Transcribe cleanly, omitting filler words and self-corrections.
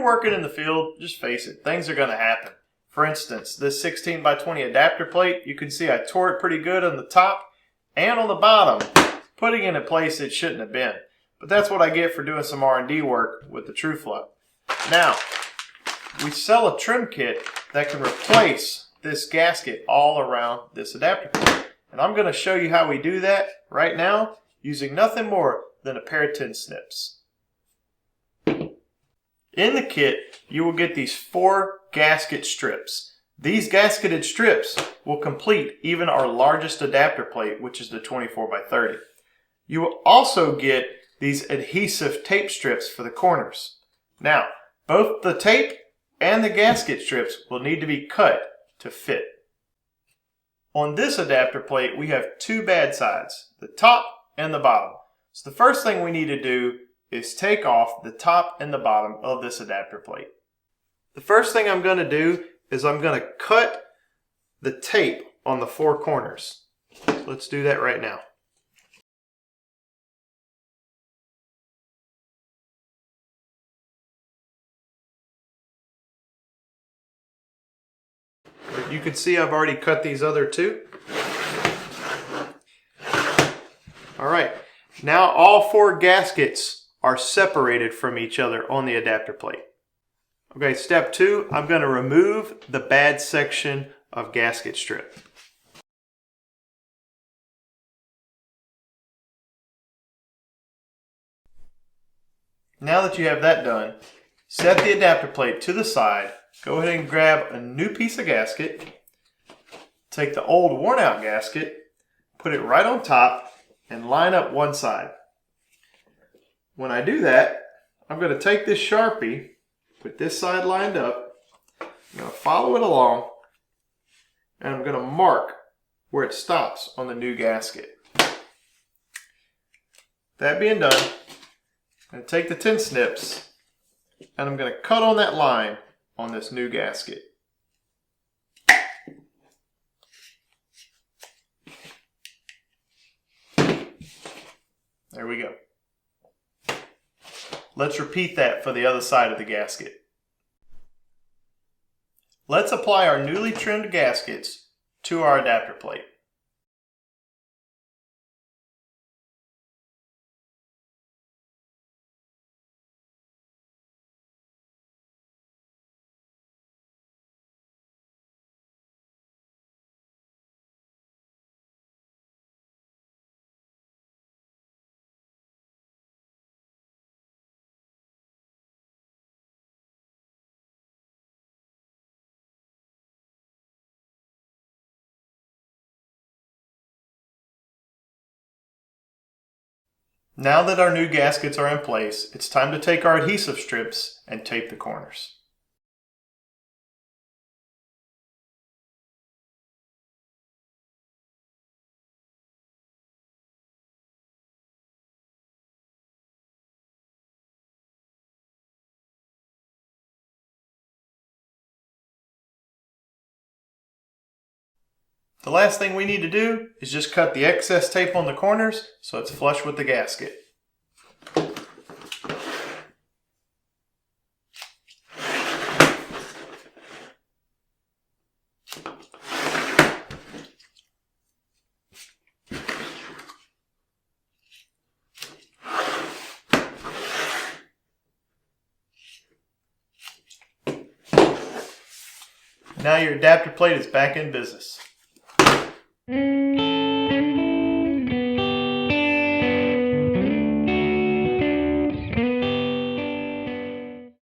you're working in the field, just face it, things are going to happen. For instance, this 16 by 20 adapter plate, you can see I tore it pretty good on the top and on the bottom, putting it in a place it shouldn't have been. But that's what I get for doing some R&D work with the TrueFlow. Now, we sell a trim kit that can replace this gasket all around this adapter plate. And I'm going to show you how we do that right now using nothing more than a pair of tin snips. In the kit, you will get these 4 gasket strips. These gasketed strips will complete even our largest adapter plate, which is the 24 by 30. You will also get these adhesive tape strips for the corners. Now, both the tape and the gasket strips will need to be cut to fit. On this adapter plate, we have 2 bad sides, the top and the bottom. So the first thing we need to do is take off the top and the bottom of this adapter plate. The first thing I'm going to do is I'm going to cut the tape on the 4 corners. So let's do that right now. You can see I've already cut these other 2. Alright, now all 4 gaskets are separated from each other on the adapter plate. Okay, step 2, I'm going to remove the bad section of gasket strip. Now that you have that done, set the adapter plate to the side, go ahead and grab a new piece of gasket, take the old worn out gasket, put it right on top, and line up one side. When I do that, I'm going to take this Sharpie, put this side lined up, I'm going to follow it along, and I'm going to mark where it stops on the new gasket. That being done, I'm going to take the tin snips, and I'm going to cut on that line on this new gasket. There we go. Let's repeat that for the other side of the gasket. Let's apply our newly trimmed gaskets to our adapter plate. Now that our new gaskets are in place, it's time to take our adhesive strips and tape the corners. The last thing we need to do is just cut the excess tape on the corners so it's flush with the gasket. Now your adapter plate is back in business.